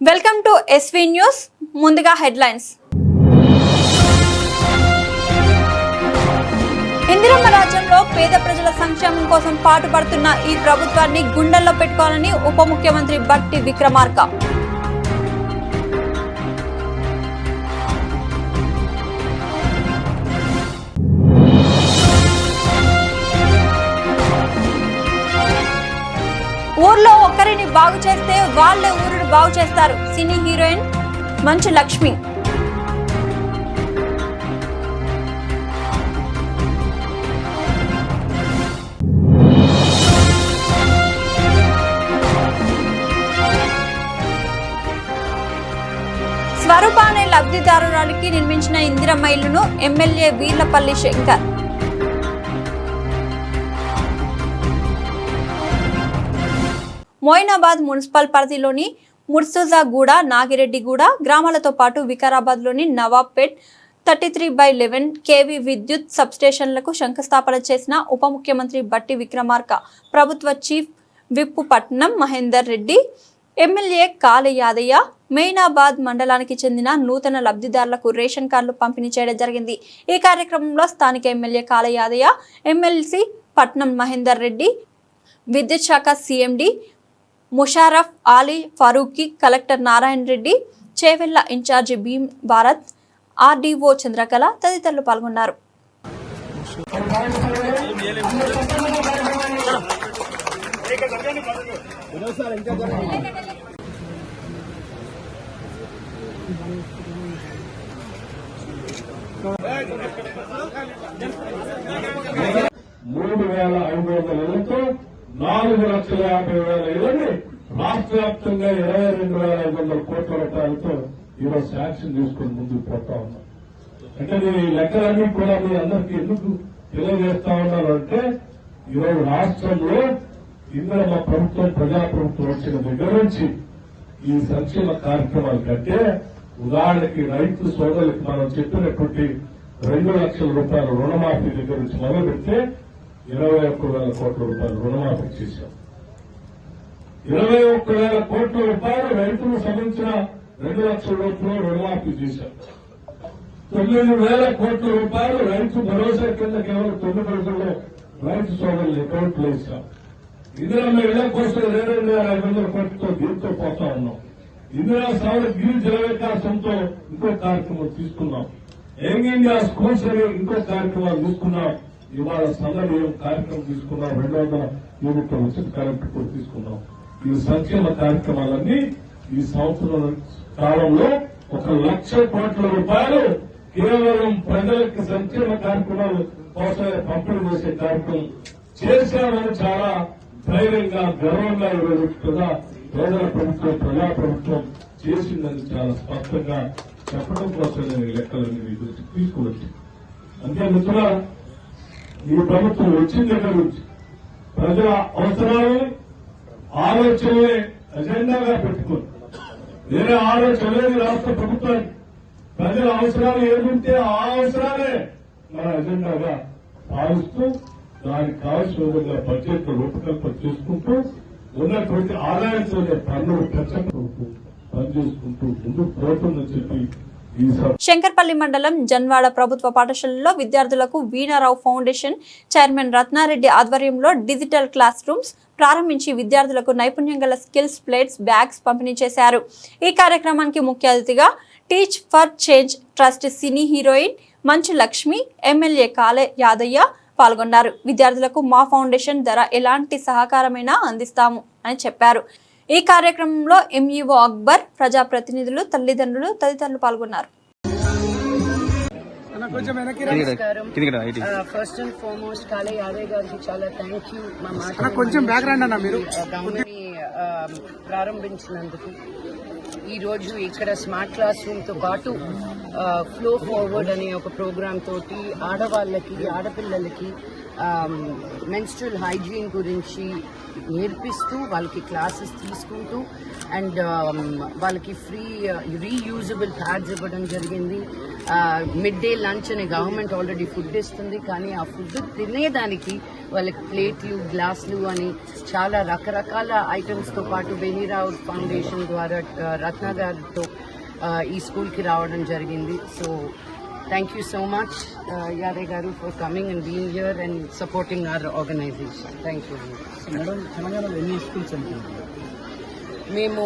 Welcome to SV news. ముందుగా headlines. Indiramma రాజ్యంలో పేద ప్రజల సంక్షేమం కోసం పాటుపడుతున్న ఈ ప్రభుత్వాన్ని గుండెల్లో పెట్టుకోవాలని ఉప ముఖ్యమంత్రి బట్టి విక్రమార్క. ఊర్లో ఒక్కరిని బాగు చేస్తే వాళ్లే ఊరుని బాగు చేస్తారు. సినీ హీరోయిన్ మంచు లక్ష్మి. స్వరూప అనే లబ్ధిదారురాలికి నిర్మించిన ఇందిరమ్మ ఇల్లును ఎమ్మెల్యే వీర్లపల్లి శంకర్. మోయినాబాద్ మున్సిపల్ పరిధిలోని ముర్సుజాగూడ, నాగిరెడ్డిగూడ గ్రామాలతో పాటు వికారాబాద్లోని నవాబ్పేట్ 33/11 kV విద్యుత్ సబ్స్టేషన్లకు శంకుస్థాపన చేసిన ఉప ముఖ్యమంత్రి బట్టి విక్రమార్క, ప్రభుత్వ చీఫ్ విప్ పట్నం మహేందర్ రెడ్డి, ఎమ్మెల్యే కాళ యాదయ్య మెయినాబాద్ మండలానికి చెందిన నూతన లబ్ధిదారులకు రేషన్ కార్డులు పంపిణీ చేయడం జరిగింది. ఈ కార్యక్రమంలో స్థానిక ఎమ్మెల్యే కాళ యాదయ్య, ఎమ్మెల్సీ పట్నం మహేందర్ రెడ్డి, విద్యుత్ శాఖ CMD Musharraf Ali Farooqui, collector Narayana Reddy, Chevella incharge Bheem Bharat, RDO Chandrakala తదితరులు పాల్గొన్నారు. $3,500 రాష్ట్ర వ్యాప్తంగా 22,500 కోట్ల రూపాయలతో ఈరోజు శాంక్షన్ తీసుకుని ముందుకు పోతా ఉన్నాం. అంటే నేను ఈ లెక్కలన్నీ కూడా మీ అందరికీ ఎందుకు తెలియజేస్తా ఉన్నాను అంటే, ఈరోజు రాష్ట్రంలో ఇందిరమ్మ ప్రభుత్వం, ప్రజాప్రభుత్వం వచ్చిన దగ్గర నుంచి ఈ సంక్షేమ కార్యక్రమాలు కంటే, ఉదాహరణకి రైతు సోదరులకు మనం చెప్పినటువంటి 2 లక్షల రూపాయల రుణమాఫీ దగ్గర నుంచి మొదలు పెడితే 21,000 కోట్ల రూపాయలు రుణమాఫీ చేశాం. 21,000 కోట్ల రూపాయలు రైతులకు సంబంధించిన 2 లక్షల రూపాయలు రుణమాఫీ చేశాం. 9,000 కోట్ల రూపాయలు రైతు భరోసా కింద కేవలం 9 రోజుల్లో రైతు సోదరులు అకౌంట్లు వేశాం. ఇందిరమ్మ ఇళ్ల కోసం 22,500 కోట్లతో దీంతో పోతా ఉన్నాం. ఇందిరా సాగుల గిరి జల వికాసంతో ఇంకో కార్యక్రమం తీసుకున్నాం. యంగ్ ఇండియా స్కూల్స్ అని ఇంకో కార్యక్రమాలు తీసుకున్నాం. ఇవాళ సన్నబియ్యం కార్యక్రమం తీసుకున్నాం. 200 యూనిట్ల ఉచిత కరెంటు కూడా తీసుకున్నాం. ఈ సంక్షేమ కార్యక్రమాలన్నీ ఈ సంవత్సరం కాలంలో 1,00,000 కోట్ల రూపాయలు కేవలం ప్రజలకు సంక్షేమ కార్యక్రమాలు కోసం పంపిణీ చేసే కార్యక్రమం చేశామని చాలా ధైర్యంగా, గర్వంగా ఈరోజు పేదల ప్రభుత్వం, ప్రజాప్రభుత్వం చేసిందని చాలా స్పష్టంగా చెప్పడం కోసం నేను ఈ లెక్కలన్నీ మీ గురించి తీసుకువచ్చి, అంతే మిత్రుల, ఈ ప్రభుత్వం వచ్చిన దగ్గర నుంచి ప్రజల అవసరాలని, ఆలోచనలే అజెండాగా పెట్టుకుని, వేరే ఆలోచన లేదు రాష్ట్ర ప్రభుత్వానికి. ప్రజల అవసరాలు ఏముంటే ఆ అవసరాలే మన అజెండాగా భావిస్తూ, దానికి కావాల్సిన విధంగా బడ్జెట్ రూపకల్పన చేసుకుంటూ, ఉన్నటువంటి ఆదాయంతో పన్నులు పెంచకుండా పనిచేసుకుంటూ ముందుకు పోతుందని చెప్పి శంకర్పల్లి మండలం జన్వాడ ప్రభుత్వ పాఠశాలలో విద్యార్థులకు వీణారావు ఫౌండేషన్ చైర్మన్ రత్నారెడ్డి ఆధ్వర్యంలో డిజిటల్ క్లాస్ రూమ్స్ ప్రారంభించి విద్యార్థులకు నైపుణ్యం గల స్కిల్స్ ప్లేట్స్, బ్యాగ్స్ పంపిణీ చేశారు. ఈ కార్యక్రమానికి ముఖ్య అతిథిగా teach for change trust cine heroine Manchu Lakshmi, MLA కాళ యాదయ్య పాల్గొన్నారు. విద్యార్థులకు మా ఫౌండేషన్ ద్వారా ఎలాంటి సహకారమైనా అందిస్తాము అని చెప్పారు. ఈ కార్యక్రమంలో ఎంఈఓ అక్బర్, ప్రజాప్రతినిధులు, తల్లిదండ్రులు తదితరులు పాల్గొన్నారు. ఫస్ట్ అండ్ ఫార్మోస్ట్ కాళ యాదయ్య గారికి చాలా థ్యాంక్ యూ. ప్రారంభించినందుకు ఈ రోజు ఇక్కడ స్మార్ట్ క్లాస్ రూమ్ తో పాటు ఫ్లో ఫార్వర్డ్ అనే ఒక ప్రోగ్రామ్ తోటి ఆడవాళ్ళకి, ఆడపిల్లలకి మెన్స్ట్రల్ హైజీన్ గురించి నేర్పిస్తూ వాళ్ళకి క్లాసెస్ తీసుకుంటూ అండ్ వాళ్ళకి ఫ్రీ రీయూజబుల్ ప్యాడ్స్ ఇవ్వడం జరిగింది. మిడ్ డే లంచ్ అనే గవర్నమెంట్ ఆల్రెడీ ఫుడ్ ఇస్తుంది, కానీ ఆ ఫుడ్ తినేదానికి వాళ్ళకి ప్లేట్లు, గ్లాసులు అని చాలా రకరకాల ఐటమ్స్తో పాటు బెనీరావు ఫౌండేషన్ ద్వారా రత్న గారితో ఈ స్కూల్కి రావడం జరిగింది. So thank you so much Yadaiah గారు for coming and being here and supporting our organisation. Thank you. Madam, తెలంగాణలో ఎన్ని స్కూల్స్ అనుకుంటున్నారు? మేము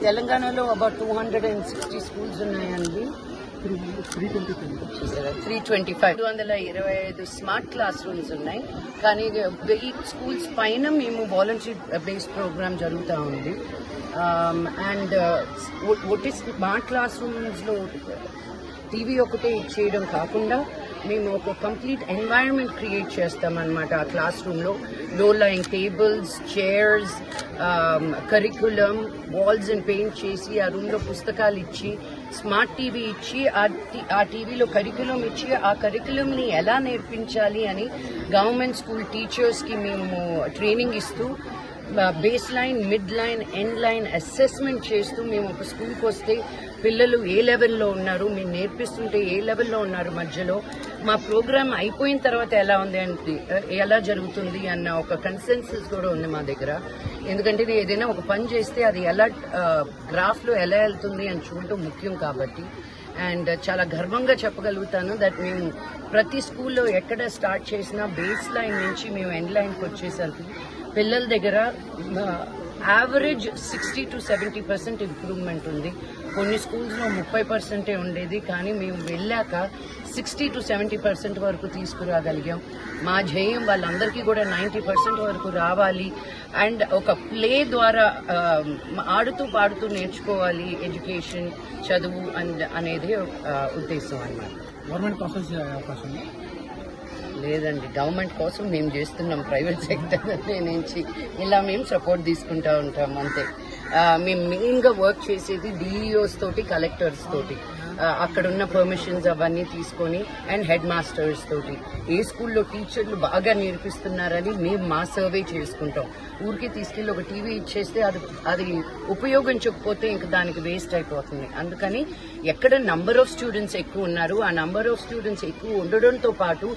తెలంగాణలో అబౌట్ 260 స్కూల్స్ ఉన్నాయండి. 325 స్మార్ట్ క్లాస్ రూమ్స్ ఉన్నాయి, కానీ 1000 స్కూల్స్ పైన మేము వాలంటరీ బేస్డ్ ప్రోగ్రామ్ జరుగుతూ ఉంది. అండ్ ఒకటి స్మార్ట్ క్లాస్ రూమ్స్లో టీవీ ఒకటే ఇచ్చేయడం కాకుండా మేము ఒక కంప్లీట్ ఎన్వైరన్మెంట్ క్రియేట్ చేస్తామన్నమాట. ఆ క్లాస్ రూమ్లో లో lying tables, chairs, curriculum, walls and paint చేసి ఆ రూమ్లో పుస్తకాలు ఇచ్చి, స్మార్ట్ టీవీ ఇచ్చి, ఆ టీవీలో కరికులం ఇచ్చి, ఆ కరికులంని ఎలా నేర్పించాలి అని గవర్నమెంట్ స్కూల్ టీచర్స్కి మేము ట్రైనింగ్ ఇస్తూ base line, mid line, end line assessment చేస్తూ మేము ఒక స్కూల్కి వస్తే పిల్లలు ఏ లెవెల్లో ఉన్నారు, మేము నేర్పిస్తుంటే ఏ లెవెల్లో ఉన్నారు, మధ్యలో మా ప్రోగ్రామ్ అయిపోయిన తర్వాత ఎలా ఉంది అంటే ఎలా జరుగుతుంది అన్న ఒక కన్సెన్సస్ కూడా ఉంది మా దగ్గర. ఎందుకంటే ఏదైనా ఒక పని చేస్తే అది ఎలా గ్రాఫ్లో ఎలా వెళ్తుంది అని చూడటం ముఖ్యం కాబట్టి. అండ్ చాలా గర్వంగా చెప్పగలుగుతాను దట్ మేము ప్రతి స్కూల్లో ఎక్కడ స్టార్ట్ చేసినా బేస్ లైన్ నుంచి మేము ఎండ్ లైన్కి వచ్చేసరికి పిల్లల దగ్గర యావరేజ్ 60 to 70% ఇంప్రూవ్మెంట్ ఉంది. కొన్ని స్కూల్స్లో 30% ఉండేది, కానీ మేము వెళ్ళాక 60 to 70% వరకు తీసుకురాగలిగాం. మా ధ్యేయం వాళ్ళందరికీ కూడా 90% వరకు రావాలి అండ్ ఒక ప్లే ద్వారా ఆడుతూ పాడుతూ నేర్చుకోవాలి ఎడ్యుకేషన్, చదువు అనేది ఉద్దేశం అన్నమాట. గవర్నమెంట్ ప్రాసెస్ అవకాశం లేదండి, గవర్నమెంట్ కోసం మేము చేస్తున్నాం. ప్రైవేట్ సెక్టర్ నుంచి ఇలా మేము సపోర్ట్ తీసుకుంటూ ఉంటాం అంతే. మేము మెయిన్గా వర్క్ చేసేది డిఈఓస్ తోటి, కలెక్టర్స్ తోటి, అక్కడున్న పర్మిషన్స్ అవన్నీ తీసుకొని అండ్ హెడ్ మాస్టర్స్ తోటి ఏ స్కూల్లో టీచర్లు బాగా నేర్పిస్తున్నారని మేము మా సర్వే చేసుకుంటాం. ఊరికి తీసుకెళ్ళి ఒక టీవీ ఇచ్చేస్తే అది ఉపయోగించకపోతే ఇంక దానికి వేస్ట్ అయిపోతుంది. అందుకని ఎక్కడ నంబర్ ఆఫ్ స్టూడెంట్స్ ఎక్కువ ఉన్నారు, ఆ నంబర్ ఆఫ్ స్టూడెంట్స్ ఎక్కువ ఉండడంతో పాటు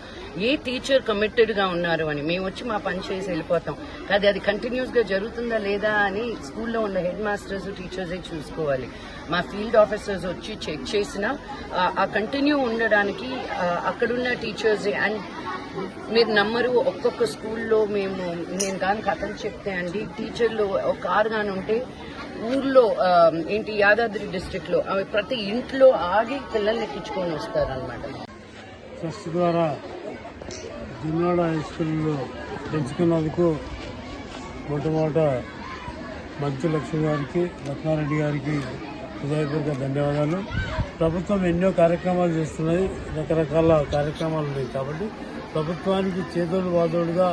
ఏ టీచర్ కమిటెడ్గా ఉన్నారు అని మేము వచ్చి మా పని చేసి వెళ్ళిపోతాం. అది కంటిన్యూస్గా జరుగుతుందా లేదా అని స్కూల్లో ఉన్న హెడ్ మాస్టర్స్, టీచర్సే చూసుకోవాలి. మా ఫీల్డ్ ఆఫీసర్స్ వచ్చి చెక్ చేసినా ఆ కంటిన్యూ ఉండడానికి అక్కడున్న టీచర్సే. అండ్ మీరు నమ్మరు, ఒక్కొక్క స్కూల్లో నేను కానీ కథలు చెప్తే అండి, టీచర్లు ఒక 6 గాని ఉంటే ఊర్లో యాదాద్రి డిస్ట్రిక్ట్ లో ప్రతి ఇంట్లో ఆగి పిల్లల్ని ఎక్కించుకొని వస్తారనమాట. ట్రస్ట్ ద్వారా జన్వాడ హై స్కూల్లో పెంచుకున్నందుకు మొట్టమొదట మంచు లక్ష్మి గారికి, రత్నారెడ్డి గారికి హృదయపూర్వక ధన్యవాదాలు. ప్రభుత్వం ఎన్నో కార్యక్రమాలు చేస్తున్నది, రకరకాల కార్యక్రమాలు ఉన్నాయి కాబట్టి ప్రభుత్వానికి చేదోడు వాదోడుగా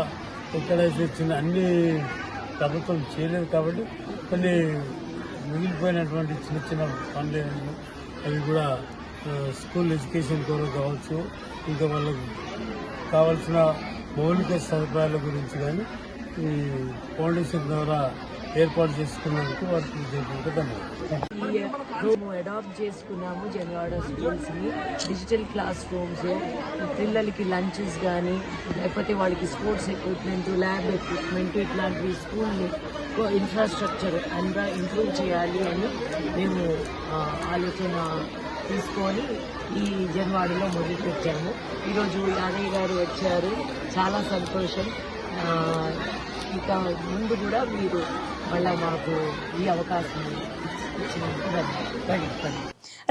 ఎక్కడైతే అన్ని ప్రభుత్వం చేయలేదు కాబట్టి కొన్ని మిగిలిపోయినటువంటి చిన్న చిన్న పనులు అవి కూడా స్కూల్ ఎడ్యుకేషన్ కొరకు కావచ్చు, ఇంకా వాళ్ళకు కావాల్సిన మౌలిక సదుపాయాల గురించి కానీ ఈ ఫౌండేషన్ ద్వారా ఏర్పాటు చేసుకున్నందుకు వారికి మేము అడాప్ట్ చేసుకున్నాము జన్వాడ స్కూల్స్ ని. డిజిటల్ క్లాస్ రూమ్స్, పిల్లలకి లంచెస్ కానీ లేకపోతే వాళ్ళకి స్పోర్ట్స్ ఎక్విప్మెంట్, ల్యాబ్ ఎక్విప్మెంట్, ఇట్లాంటివి స్కూల్ని ఇన్ఫ్రాస్ట్రక్చర్ అంతా ఇంప్రూవ్ చేయాలి అని మేము ఆలోచన తీసుకొని ఈ జన్వాడలో మొదలుపెట్టాము. ఈరోజు యాదయ్య గారు వచ్చారు, చాలా సంతోషం. ఇక ముందు కూడా మీరు మళ్ళీ మాకు ఈ అవకాశం ఇచ్చినందుకు ధన్యవాదాలు.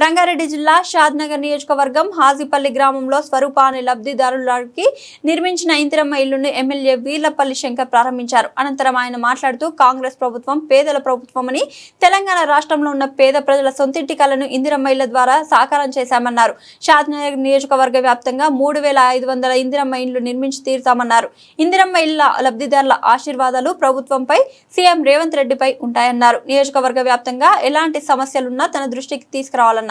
రంగారెడ్డి జిల్లా షాద్నగర్ నియోజకవర్గం హాజీపల్లి గ్రామంలో స్వరూప అనే లబ్ధిదారులకి నిర్మించిన ఇందిరమ్మ ఇల్లును ఎమ్మెల్యే వీర్లపల్లి శంకర్ ప్రారంభించారు. అనంతరం ఆయన మాట్లాడుతూ కాంగ్రెస్ ప్రభుత్వం పేదల ప్రభుత్వమని, తెలంగాణ రాష్ట్రంలో ఉన్న పేద ప్రజల సొంతింటి కలను ఇందిరమ్మ ఇళ్ల ద్వారా సాకారం చేశామన్నారు. షాద్నగర్ నియోజకవర్గ వ్యాప్తంగా 3500 ఇందిరమ్మ ఇండ్లు నిర్మించి తీరుతామన్నారు. ఇందిరమ్మ ఇళ్ల లబ్ధిదారుల ఆశీర్వాదాలు ప్రభుత్వంపై, సీఎం రేవంత్ రెడ్డిపై ఉంటాయన్నారు. నియోజకవర్గ వ్యాప్తంగా ఎలాంటి సమస్యలున్నా తన దృష్టికి తీసుకురావాలన్నారు.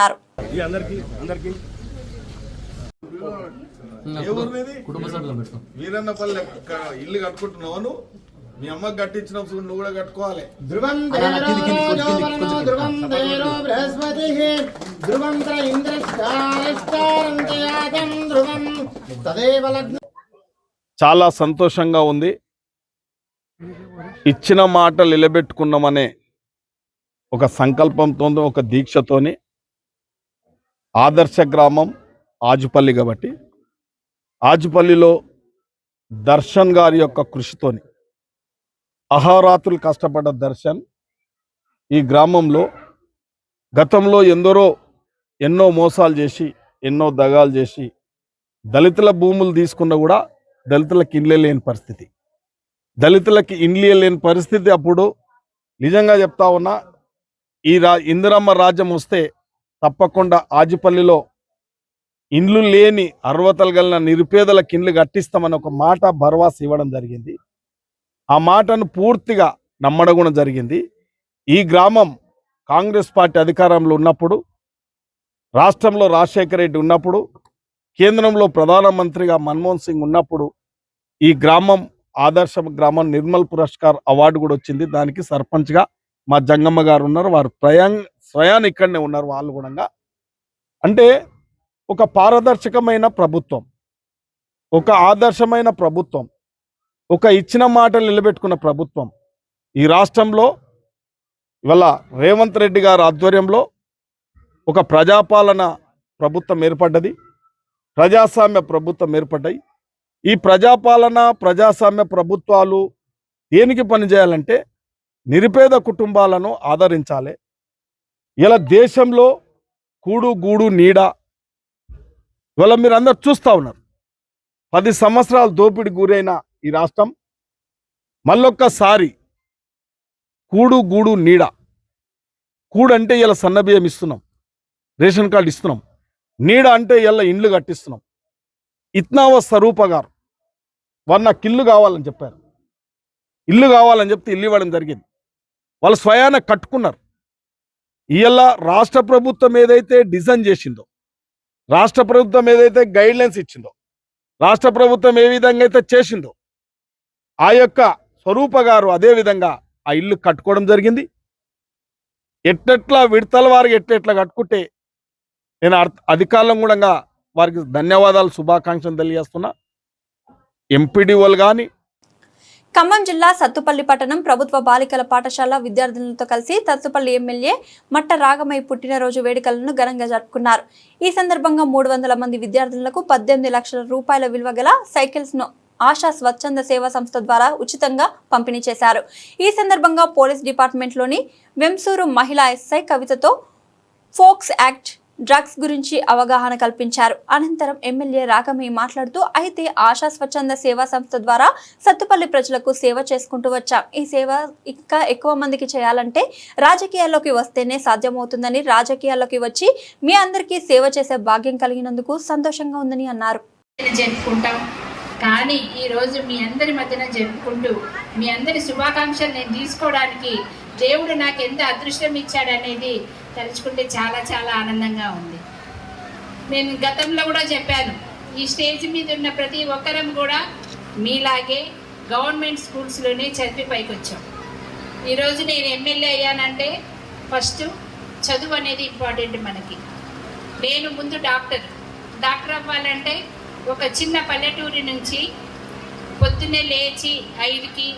ఏ ఊరు నీది? వీరన్నపల్లి ఇల్లు కట్టుకుంటున్నావు నువ్వు? మీ అమ్మకి కట్టించిన నువ్వు కూడా కట్టుకోవాలి. చాలా సంతోషంగా ఉంది. ఇచ్చిన మాట నిలబెట్టుకున్నామనే ఒక సంకల్పంతో, ఒక దీక్షతోని ఆదర్శ గ్రామం ఆజుపల్లి కాబట్టి ఆజుపల్లిలో దర్శన్ గారి యొక్క కృషితోని అహోరాత్రులు కష్టపడ్డ దర్శన్ ఈ గ్రామంలో గతంలో ఎన్నో మోసాలు చేసి, ఎన్నో దగాలు చేసి, దళితుల భూములు తీసుకున్నా కూడా దళితులకు ఇండ్లే లేని పరిస్థితి. దళితులకి ఇండ్లే లేని పరిస్థితి. అప్పుడు నిజంగా చెప్తా ఉన్నా, ఈ ఇందిరమ్మ రాజ్యం వస్తే తప్పకుండా ఆజిపల్లిలో ఇండ్లు లేని అర్హతలు కలిగిన నిరుపేదలకు ఇండ్లు కట్టిస్తామని ఒక మాట భరోసా ఇవ్వడం జరిగింది. ఆ మాటను పూర్తిగా నమ్మడం కూడా జరిగింది. ఈ గ్రామం కాంగ్రెస్ పార్టీ అధికారంలో ఉన్నప్పుడు, రాష్ట్రంలో రాజశేఖర రెడ్డి ఉన్నప్పుడు, కేంద్రంలో ప్రధానమంత్రిగా మన్మోహన్ సింగ్ ఉన్నప్పుడు ఈ గ్రామం ఆదర్శ గ్రామం నిర్మల్ పురస్కార్ అవార్డు కూడా వచ్చింది. దానికి సర్పంచ్గా మా జంగమ్మ గారు ఉన్నారు. వారు స్వయాన్ని ఇక్కడనే ఉన్నారు. వాళ్ళు కూడా అంటే ఒక పారదర్శకమైన ప్రభుత్వం, ఒక ఆదర్శమైన ప్రభుత్వం, ఒక ఇచ్చిన మాటలు నిలబెట్టుకున్న ప్రభుత్వం ఈ రాష్ట్రంలో ఇవాళ రేవంత్ రెడ్డి గారి ఆధ్వర్యంలో ఒక ప్రజాపాలన ప్రభుత్వం ఏర్పడ్డది. ప్రజాస్వామ్య ప్రభుత్వం ఏర్పడ్డాయి. ఈ ప్రజాపాలన, ప్రజాస్వామ్య ప్రభుత్వాలు దేనికి పనిచేయాలంటే నిరుపేద కుటుంబాలను ఆదరించాలి. ఇలా దేశంలో కూడు గూడు నీడ ఇవాళ మీరు అందరు చూస్తూ ఉన్నారు. 10 సంవత్సరాలు దోపిడి గురైన ఈ రాష్ట్రం మళ్ళొక్కసారి కూడు గూడు నీడ. కూడు అంటే ఇలా సన్నబియ్యం ఇస్తున్నాం, రేషన్ కార్డు ఇస్తున్నాం. నీడ అంటే ఇలా ఇండ్లు కట్టిస్తున్నాం. ఇత్నావ స్వరూప గారు వారు నాకు ఇల్లు కావాలని చెప్పారు. ఇల్లు కావాలని చెప్తే ఇల్లు ఇవ్వడం జరిగింది. వాళ్ళు స్వయాన కట్టుకున్నారు. ఇలా రాష్ట్ర ప్రభుత్వం ఏదైతే డిజైన్ చేసిందో, రాష్ట్ర ప్రభుత్వం ఏదైతే గైడ్లైన్స్ ఇచ్చిందో, రాష్ట్ర ప్రభుత్వం ఏ విధంగా అయితే చేసిందో ఆ యొక్క స్వరూప గారు అదే విధంగా ఆ ఇల్లు కట్టుకోవడం జరిగింది. ఎట్లా విడతల వారికి ఎట్లా కట్టుకుంటే నేను అధికారులం కూడా వారికి ధన్యవాదాలు, శుభాకాంక్షలు తెలియజేస్తున్నా. ఎంపీడీఓలు కానీ. ఖమ్మం జిల్లా సత్తుపల్లి పట్టణం ప్రభుత్వ బాలికల పాఠశాల విద్యార్థులతో కలిసి సత్తుపల్లి ఎమ్మెల్యే మట్ట రాగమయ్య పుట్టినరోజు వేడుకలను ఘనంగా జరుపుకున్నారు. ఈ సందర్భంగా 300 మంది విద్యార్థులకు 18 లక్షల రూపాయల విలువ గల సైకిల్స్ ను ఆశా స్వచ్ఛంద సేవా సంస్థ ద్వారా ఉచితంగా పంపిణీ చేశారు. ఈ సందర్భంగా పోలీస్ డిపార్ట్మెంట్లోని వెంసూరు మహిళా ఎస్ఐ కవితతో ఫోక్స్ యాక్ట్, డ్రగ్స్ గురించి అవగాహన కల్పించారు. అనంతరం ఎమ్మెల్యే రాగమయ్య మాట్లాడుతూ, అయితే ఆశా స్వచ్ఛంద సేవా సంస్థ ద్వారా సత్తుపల్లి ప్రజలకు సేవ చేసుకుంటూ వచ్చాం. ఈ సేవ ఇంకా ఎక్కువ మందికి చేయాలంటే రాజకీయాల్లోకి వస్తేనే సాధ్యమవుతుందని, రాజకీయాల్లోకి వచ్చి మీ అందరికీ సేవ చేసే భాగ్యం కలిగినందుకు సంతోషంగా ఉందని అన్నారు. జరుపుకుంటాం కానీ ఈరోజు మీ అందరి మధ్యన జరుపుకుంటూ మీ అందరి శుభాకాంక్షలు నేను తీసుకోవడానికి దేవుడు నాకు ఎంత అదృష్టం ఇచ్చాడనేది తలుచుకుంటే చాలా చాలా ఆనందంగా ఉంది. నేను గతంలో కూడా చెప్పాను, ఈ స్టేజ్ మీద ఉన్న ప్రతి ఒక్కరం కూడా మీలాగే గవర్నమెంట్ స్కూల్స్లోనే చదివి పైకి వచ్చాం. ఈరోజు నేను ఎమ్మెల్యే అయ్యానంటే ఫస్ట్ చదువు అనేది ఇంపార్టెంట్ మనకి. నేను ముందు డాక్టర్ అవ్వాలంటే ఒక చిన్న పల్లెటూరి నుంచి పొద్దున్నే లేచి 5కి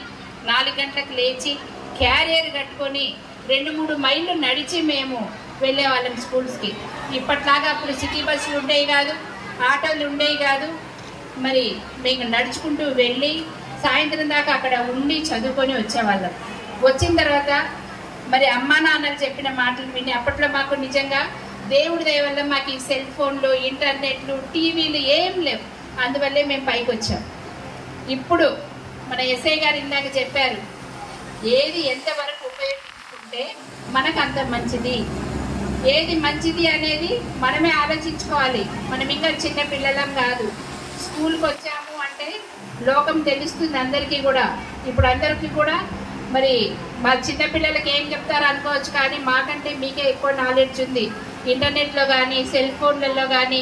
4 గంటలకు లేచి క్యారియర్ కట్టుకొని 2-3 మైళ్ళు నడిచి మేము వెళ్ళేవాళ్ళం స్కూల్స్కి. ఇప్పట్లాగా అప్పుడు సిటీ బస్సులు ఉండేవి కాదు, ఆటోలు ఉండేవి కాదు. మరి మేము నడుచుకుంటూ వెళ్ళి సాయంత్రం దాకా అక్కడ ఉండి చదువుకొని వచ్చేవాళ్ళం. వచ్చిన తర్వాత మరి అమ్మా నాన్నలు చెప్పిన మాటలు విని అప్పట్లో మాకు నిజంగా దేవుడి దయ వల్ల మాకు ఈ సెల్ ఫోన్లు, ఇంటర్నెట్లు, టీవీలు ఏం లేవు. అందువల్లే మేము పైకి వచ్చాం. ఇప్పుడు మన ఎస్ఐ గారు ఇందాక చెప్పారు, ఏది ఎంతవరకు ఉపయోగించుకుంటే మనకు అంత మంచిది, ఏది మంచిది అనేది మనమే ఆలోచించుకోవాలి. మనం ఇంకా చిన్న పిల్లలం కాదు. స్కూల్కి వచ్చాము అంటే లోకం తెలుస్తుంది అందరికీ కూడా. ఇప్పుడు అందరికీ కూడా మరి మా చిన్నపిల్లలకి ఏం చెప్తారో అనుకోవచ్చు, కానీ మాకంటే మీకే ఎక్కువ నాలెడ్జ్ ఉంది. ఇంటర్నెట్లో కానీ, సెల్ ఫోన్లలో కానీ,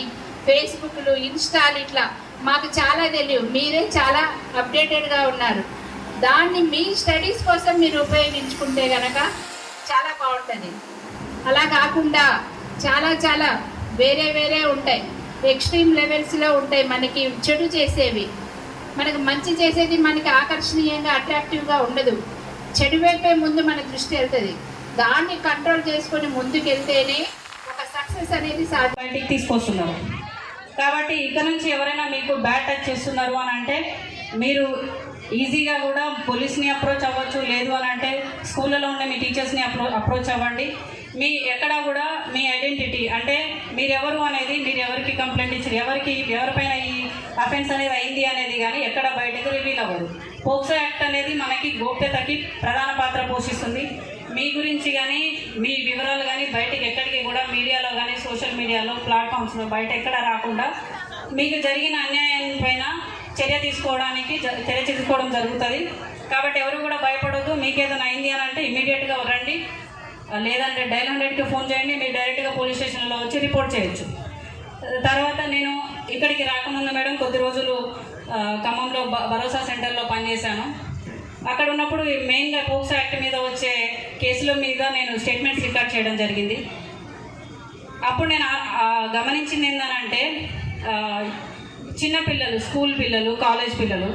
ఫేస్బుక్లు, ఇన్స్టాలు, ఇట్లా మాకు చాలా తెలియదు, మీరే చాలా అప్డేటెడ్గా ఉన్నారు. దాన్ని మీ స్టడీస్ కోసం మీరు ఉపయోగించుకుంటే కనుక చాలా బాగుంటుంది. అలా కాకుండా చాలా వేరే వేరే ఉంటాయి, ఎక్స్ట్రీమ్ లెవెల్స్లో ఉంటాయి. మనకి చెడు చేసేవి, మనకు మంచి చేసేది మనకి ఆకర్షణీయంగా అట్రాక్టివ్గా ఉండదు. చెడు వైపే ముందు మన దృష్టి వెళ్తుంది. దాన్ని కంట్రోల్ చేసుకొని ముందుకెళ్తేనే ఒక సక్సెస్ అనేది బయటికి తీసుకొస్తున్నారు. కాబట్టి ఇక్కడ నుంచి ఎవరైనా మీకు బ్యాడ్ టచ్ చేస్తున్నారు అని అంటే మీరు ఈజీగా కూడా పోలీస్ని అప్రోచ్ అవ్వచ్చు. లేదు అని అంటే స్కూళ్ళలో ఉండే మీ టీచర్స్ని అప్రోచ్ అవ్వండి. మీ ఎక్కడ కూడా మీ ఐడెంటిటీ అంటే మీరెవరు అనేది, మీరు ఎవరికి కంప్లైంట్ ఇచ్చారు, ఎవరిపైన ఈ అఫెన్స్ అనేది అయింది అనేది కానీ ఎక్కడ బయటకు రివీల్ అవ్వదు. పోక్సో యాక్ట్ అనేది మనకి గోప్యతకి ప్రధాన పాత్ర పోషిస్తుంది. మీ గురించి కానీ మీ వివరాలు కానీ బయటకు ఎక్కడికి కూడా మీడియాలో కానీ సోషల్ మీడియాలో ప్లాట్ఫామ్స్లో బయట ఎక్కడ రాకుండా మీకు జరిగిన అన్యాయం పైన చర్య తీసుకోవడం జరుగుతుంది. కాబట్టి ఎవరు కూడా భయపడొద్దు. మీకు ఏదైనా అయింది అని అంటే ఇమీడియట్గా రండి, లేదంటే డైల్ 100కి ఫోన్ చేయండి. మీరు డైరెక్ట్గా పోలీస్ స్టేషన్లో వచ్చి రిపోర్ట్ చేయొచ్చు. తర్వాత నేను ఇక్కడికి రాకముందు మేడం కొద్ది రోజులు ఖమ్మంలో భరోసా సెంటర్లో పనిచేశాను. అక్కడ ఉన్నప్పుడు మెయిన్గా పోక్సో యాక్ట్ మీద వచ్చే కేసుల మీద నేను స్టేట్మెంట్స్ రికార్డ్ చేయడం జరిగింది. అప్పుడు నేను గమనించింది ఏంటంటే చిన్నపిల్లలు, స్కూల్ పిల్లలు, కాలేజ్ పిల్లలు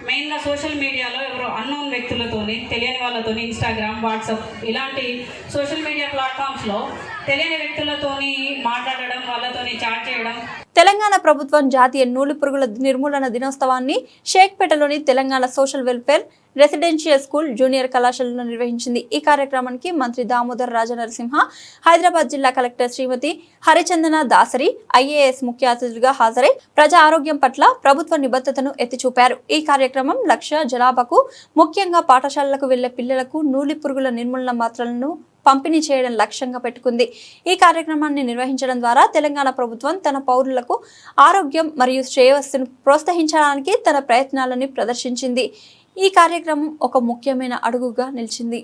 మెయిన్గా సోషల్ మీడియాలో ఎవరో అన్నోన్ వ్యక్తులతోని, తెలియని వాళ్ళతోని ఇన్స్టాగ్రామ్, వాట్సాప్ ఇలాంటి సోషల్ మీడియా ప్లాట్ఫామ్స్లో తెలియని వ్యక్తులతోని మాట్లాడడం, వాళ్ళతోని చాట్ చేయడం. తెలంగాణ ప్రభుత్వం జాతీయ నూలుపురుగుల నిర్మూలన దినోత్సవాన్ని షేక్పేటలోని Telangana social welfare residential school junior కళాశాలలో నిర్వహించింది. ఈ కార్యక్రమానికి మంత్రి దామోదర్ రాజనరసింహ, హైదరాబాద్ జిల్లా కలెక్టర్ శ్రీమతి హరిచందన దాసరి ఐఏఎస్ ముఖ్య అతిథులుగా హాజరై ప్రజా ఆరోగ్యం పట్ల ప్రభుత్వ నిబద్ధతను ఎత్తిచూపారు. ఈ కార్యక్రమం లక్ష్య జనాభాకు, ముఖ్యంగా పాఠశాలలకు వెళ్లే పిల్లలకు నూలుపురుగుల నిర్మూలన మాత్రలను పంపిణీ చేయడం లక్ష్యంగా పెట్టుకుంది. ఈ కార్యక్రమాన్ని నిర్వహించడం ద్వారా తెలంగాణ ప్రభుత్వం తన పౌరులకు ఆరోగ్యం మరియు శ్రేయస్సును ప్రోత్సహించడానికి తన ప్రయత్నాలను ప్రదర్శించింది. ఈ కార్యక్రమం ఒక ముఖ్యమైన అడుగుగా నిలిచింది.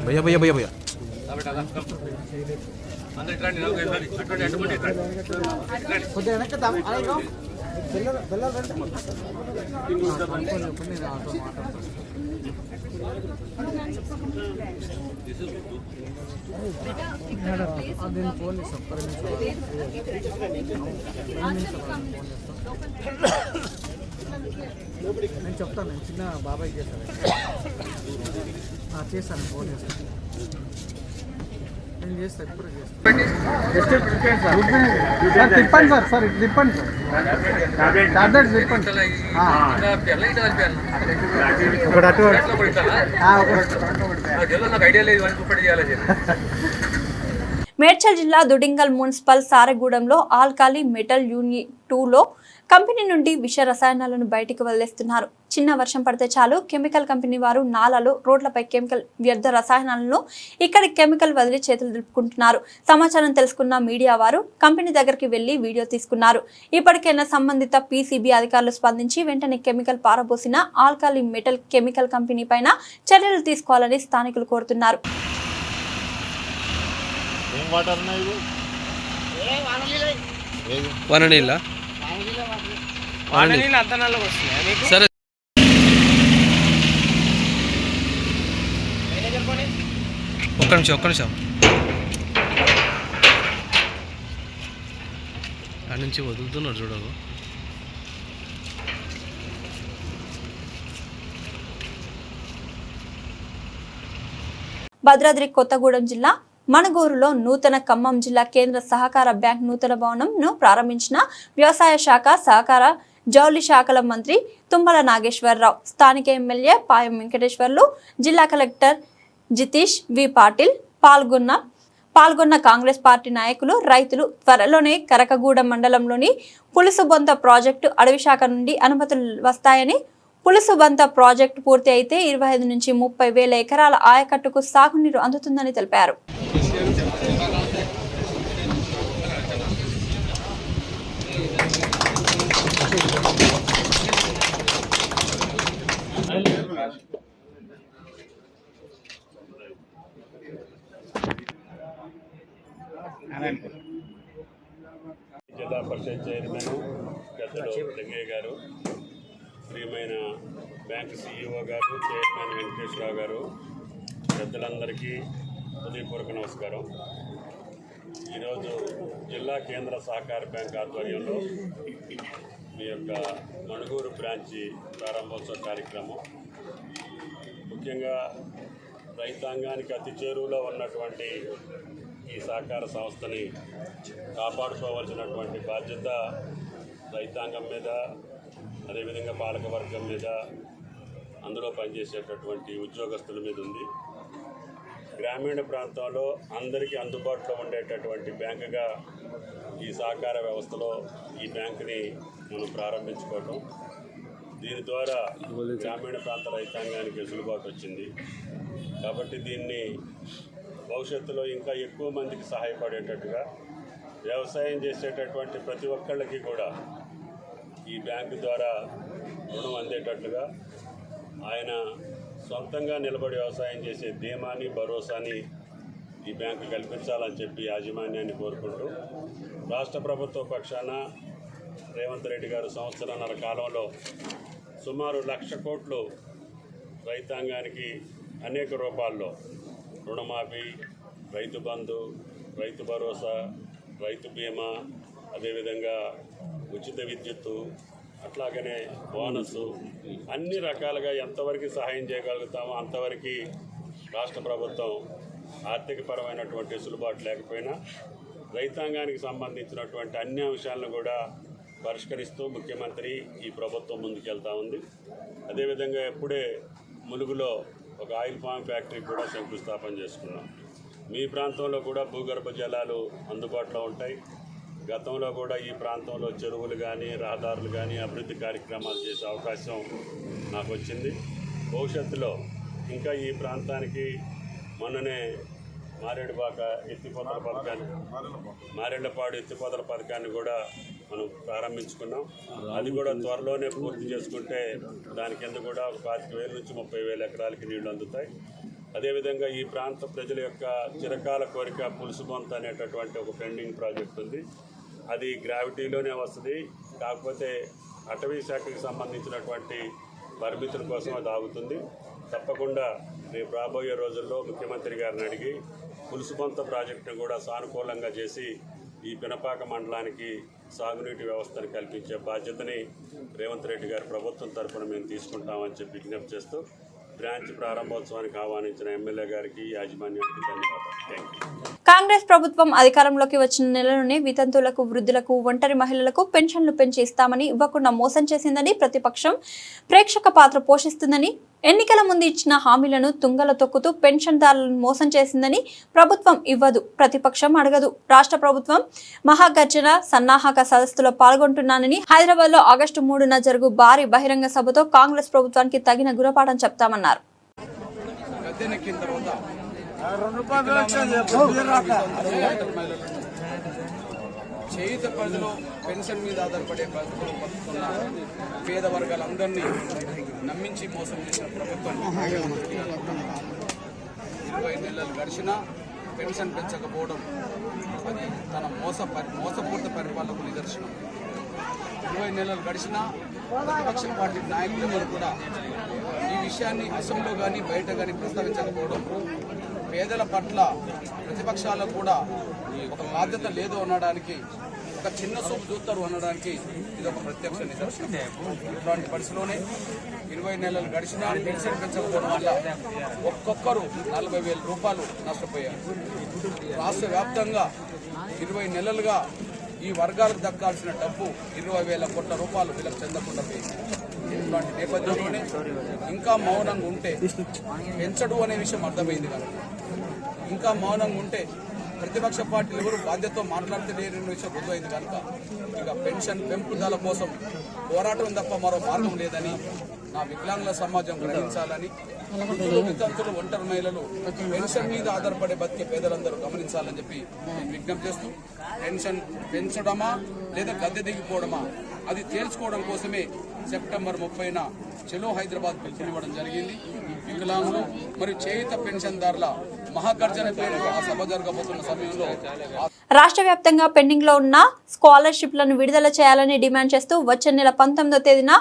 भैया भैया भैया भैया నేను చెప్తాను, నేను చిన్న బాబాయ్ చేస్తాను, చేస్తాను, ఫోన్ చేస్తాను, నేను చేస్తాను, ఇప్పుడు చేస్తాను. తిప్పండి సార్, సార్ ఇటు తిప్పండి సార్, టాబ్లెట్స్ తిప్పండి. ఒకటి అటు మేడ్చల్ జిల్లా దుడింగల్ మున్సిపల్ సారెగూడెంలో ఆల్కాలి మెటల్ యూనిట్ 2లో కంపెనీ నుండి విష రసాయనాలను బయటికి వదిలేస్తున్నారు. చిన్న వర్షం పడితే చాలు కెమికల్ కంపెనీ వారు నాలాలు, రోడ్లపై కెమికల్ వ్యర్థ రసాయనాలను ఇక్కడి కెమికల్ వదిలి చేతులు దులుపుకుంటున్నారు. సమాచారం తెలుసుకున్న మీడియా వారు కంపెనీ దగ్గరికి వెళ్లి వీడియో తీసుకున్నారు. ఇప్పటికైనా సంబంధిత పీసీబీ అధికారులు స్పందించి వెంటనే కెమికల్ పారబోసిన ఆల్కాలి మెటల్ కెమికల్ కంపెనీ పైన చర్యలు తీసుకోవాలని స్థానికులు కోరుతున్నారు. సరే ఒక్క నిమిషం ఆ నుంచి వదులుతున్నారు చూడవు. భద్రాద్రి కొత్తగూడెం జిల్లా మణగూరులో నూతన ఖమ్మం జిల్లా కేంద్ర సహకార బ్యాంక్ నూతన భవనంను ప్రారంభించిన వ్యవసాయ శాఖ, సహకార, జౌళి శాఖల మంత్రి తుమ్మల నాగేశ్వరరావు, స్థానిక ఎమ్మెల్యే పాయం వెంకటేశ్వర్లు, జిల్లా కలెక్టర్ జితీష్ వి పాటిల్ పాల్గొన్న కాంగ్రెస్ పార్టీ నాయకులు, రైతులు. త్వరలోనే కరకగూడెం మండలంలోని పులుసుబొంత ప్రాజెక్టు అటవీ శాఖ నుండి అనుమతులు వస్తాయని, పులుసుబంత ప్రాజెక్టు పూర్తి అయితే 25 నుంచి 30,000 ఎకరాల ఆయకట్టుకు సాగునీరు అందుతుందని తెలిపారు. జిల్లా పరిషత్ చైర్మన్ పెద్దలు లింగయ్య గారు, ప్రియమైన బ్యాంక్ సిఇఓ గారు, చైర్మన్ వెంకటేశ్వరరావు గారు, పెద్దలందరికీ హృదయపూర్వక నమస్కారం. ఈరోజు జిల్లా కేంద్ర సహకార బ్యాంక్ ఆధ్వర్యంలో మీ యొక్క మణుగూరు బ్రాంచి ప్రారంభోత్సవ కార్యక్రమం, ముఖ్యంగా రైతాంగానికి అతి చేరువలో ఉన్నటువంటి ఈ సహకార సంస్థని కాపాడుకోవాల్సినటువంటి బాధ్యత రైతాంగం మీద, అదేవిధంగా పాలకవర్గం మీద, అందులో పనిచేసేటటువంటి ఉద్యోగస్తుల మీద ఉంది. గ్రామీణ ప్రాంతంలో అందరికీ అందుబాటులో ఉండేటటువంటి బ్యాంకుగా ఈ సహకార వ్యవస్థలో ఈ బ్యాంకుని మనం ప్రారంభించుకోవటం, దీని ద్వారా గ్రామీణ ప్రాంత రైతాంగానికి వెసులుబాటు వచ్చింది. కాబట్టి దీన్ని భవిష్యత్తులో ఇంకా ఎక్కువ మందికి సహాయపడేటట్టుగా, వ్యవసాయం చేసేటటువంటి ప్రతి ఒక్కళ్ళకి కూడా ఈ బ్యాంకు ద్వారా రుణం అందేటట్లుగా, ఆయన సొంతంగా నిలబడి వ్యవసాయం చేసే ధీమాని, భరోసాని ఈ బ్యాంకు కల్పించాలని చెప్పి యాజమాన్యాన్ని కోరుకుంటూ, రాష్ట్ర ప్రభుత్వ పక్షాన రేవంత్ రెడ్డి గారు సంవత్సరాన్నర కాలంలో సుమారు 1,00,000 కోట్లు రైతాంగానికి అనేక రూపాల్లో రుణమాఫీ, రైతు బంధు, రైతు భరోసా, రైతు బీమా, అదేవిధంగా ఉచిత విద్యుత్తు, అట్లాగనే బోనస్, అన్ని రకాలుగా ఎంతవరకు సహాయం చేయగలుగుతామో అంతవరకు రాష్ట్ర ప్రభుత్వం ఆర్థికపరమైనటువంటి వెసులుబాటు లేకపోయినా రైతాంగానికి సంబంధించినటువంటి అన్ని అంశాలను కూడా పరిష్కరిస్తూ ముఖ్యమంత్రి ఈ ప్రభుత్వం ముందుకెళ్తా ఉంది. అదేవిధంగా ఎప్పుడే ములుగులో ఒక ఆయిల్ ఫామ్ ఫ్యాక్టరీ కూడా శంకుస్థాపన చేసుకున్నాం. మీ ప్రాంతంలో కూడా భూగర్భ జలాలు అందుబాటులో ఉంటాయి. గతంలో కూడా ఈ ప్రాంతంలో చెరువులు కానీ, రహదారులు కానీ అభివృద్ధి కార్యక్రమాలు చేసే అవకాశం నాకు వచ్చింది. భవిష్యత్తులో ఇంకా ఈ ప్రాంతానికి మొన్ననే మారేళ్లపాడు ఎత్తిపోతల పథకాన్ని కూడా మనం ప్రారంభించుకున్నాం. అది కూడా త్వరలోనే పూర్తి చేసుకుంటే దాని కింద కూడా 25,000 నుంచి 30,000 ఎకరాలకి నీళ్లు అందుతాయి. అదేవిధంగా ఈ ప్రాంత ప్రజల యొక్క చిరకాల కోరిక పులుసుబొంత అనేటటువంటి ఒక పెండింగ్ ప్రాజెక్ట్ ఉంది. అది గ్రావిటీలోనే వస్తుంది, కాకపోతే అటవీ శాఖకి సంబంధించినటువంటి పరిమితుల కోసం అది ఆగుతుంది. తప్పకుండా రేపు రాబోయే రోజుల్లో ముఖ్యమంత్రి గారిని అడిగి పులుసుబొంత ప్రాజెక్టును కూడా సానుకూలంగా చేసి ఈ పినపాక మండలానికి సాగునీటి వ్యవస్థను కల్పించే బాధ్యతని రేవంత్ రెడ్డి గారి ప్రభుత్వం తరఫున మేము తీసుకుంటామని చెప్పి విజ్ఞప్తి చేస్తూ బ్రాంచ్ ప్రారంభోత్సవానికి ఆహ్వానించిన ఎమ్మెల్యే గారికి, యాజమాన్యానికి ధన్యవాదాలు. Thank you. కాంగ్రెస్ ప్రభుత్వం అధికారంలోకి వచ్చిన నెలలోనే వితంతువులకు, వృద్ధులకు, ఒంటరి మహిళలకు పెన్షన్లు పెంచి ఇస్తామని ఇవ్వకుండా మోసం చేసిందని, ప్రతిపక్షం ప్రేక్షక పాత్ర పోషిస్తుందని, ఎన్నికల ముందు ఇచ్చిన హామీలను తుంగల తొక్కుతూ పెన్షన్దారులను మోసం చేసిందని, ప్రభుత్వం ఇవ్వదు, ప్రతిపక్షం అడగదు, రాష్ట్ర ప్రభుత్వం మహాగర్జన సన్నాహక సదస్సులో పాల్గొంటున్నానని, హైదరాబాద్లో ఆగస్టు 3న జరుగు భారీ బహిరంగ సభతో కాంగ్రెస్ ప్రభుత్వానికి తగిన గుణపాఠం చెప్తామన్నారు. చేయుత ప్రజలు పెన్షన్ మీద ఆధారపడే బతుకులు బతుకుతున్న పేద వర్గాలందరినీ నమ్మించి మోసం చేసిన ప్రభుత్వం 20 నెలలు గడిచినా పెన్షన్ పెంచకపోవడం అది తన మోసపూరిత పరిపాలనకు నిదర్శనం. 20 నెలలు గడిచినా ప్రతిపక్ష పార్టీ నాయకులందరూ కూడా ఈ విషయాన్ని అసెంబ్లీలో కానీ బయట కానీ ప్రస్తావించకపోవడం, పేదల పట్ల ప్రతిపక్షాలకు కూడా ఒక బాధ్యత లేదు అనడానికి, ఒక చిన్న సూపు చూస్తారు అనడానికి ఇది ఒక ప్రత్యక్ష నిదర్శనం. ఇట్లాంటి పరిస్థితిలోనే 20 నెలలు గడిచినా పెన్షన్ పెంచకపోవడం వల్ల ఒక్కొక్కరు 40,000 రూపాయలు నష్టపోయారు. రాష్ట్ర వ్యాప్తంగా 20 నెలలుగా ఈ వర్గాలకు దక్కాల్సిన డబ్బు 20,000 కోట్ల రూపాయలు వీళ్ళకి చెందకుండా పోయింది. ఇట్లాంటి నేపథ్యంలోనే ఇంకా మౌనంగా ఉంటే పెంచడు అనే విషయం అర్థమైంది కాబట్టి ఇంకా మౌనంగా ఉంటే ప్రతిపక్ష పార్టీలు ఎవరు బాధ్యతతో మాట్లాడితే లేని విషయం రుజువైంది కనుక ఇక పెన్షన్ పెంపుదల కోసం పోరాటం తప్ప మరో మార్గం లేదని నా వికలాంగుల సమాజం గ్రహించాలని వితంతులు ఒంటరి మహిళలు పెన్షన్ మీద ఆధారపడే బతికే పేదలందరూ గమనించాలని చెప్పి నేను విజ్ఞప్తి చేస్తూ పెన్షన్ పెంచడమా లేదా గద్దె దిగిపోవడమా అది తేల్చుకోవడం కోసమే సెప్టెంబర్ 30న చెలో హైదరాబాద్ పిలుపునివ్వడం జరిగింది. వికలాంగులు మరియు చేయుత పెన్షన్దారుల మహాగర్జన పేరుతో ఆ సభ జరగబోతున్న సమయంలో రాష్ట్ర వ్యాప్తంగా పెండింగ్ లో ఉన్న స్కాలర్షిప్లను విడుదల చేయాలని డిమాండ్ చేస్తూ వచ్చే నెల 19వ తేదీన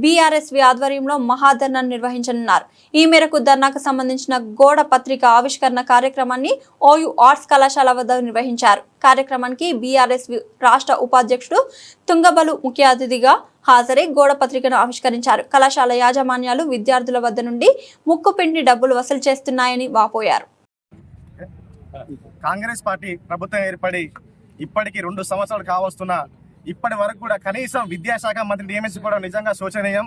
బీఆర్ఎస్వి ఆధ్వర్యంలో మహాధర్నా నిర్వహించనున్నారు. ఈ మేరకు ధర్నాకు సంబంధించిన గోడ పత్రిక ఆవిష్కరణ కార్యక్రమాన్ని ఓయూ ఆర్ట్స్ కళాశాల వద్ద నిర్వహించారు. కార్యక్రమానికి బీఆర్ఎస్వి రాష్ట్ర ఉపాధ్యక్షుడు తుంగబలు ముఖ్య అతిథిగా హాజరై గోడ పత్రికను ఆవిష్కరించారు. కళాశాల యాజమాన్యాలు విద్యార్థుల వద్ద నుండి ముక్కుపిండి డబ్బులు వసూలు చేస్తున్నాయని వాపోయారు. కాంగ్రెస్ పార్టీ ప్రభుత్వం ఏర్పడి ఇప్పటికి 2 సంవత్సరాలు కావస్తున్నా ఇప్పటి వరకు కూడా కనీసం విద్యాశాఖ మంత్రి నియమించుకోవడం నిజంగా శోచనీయం.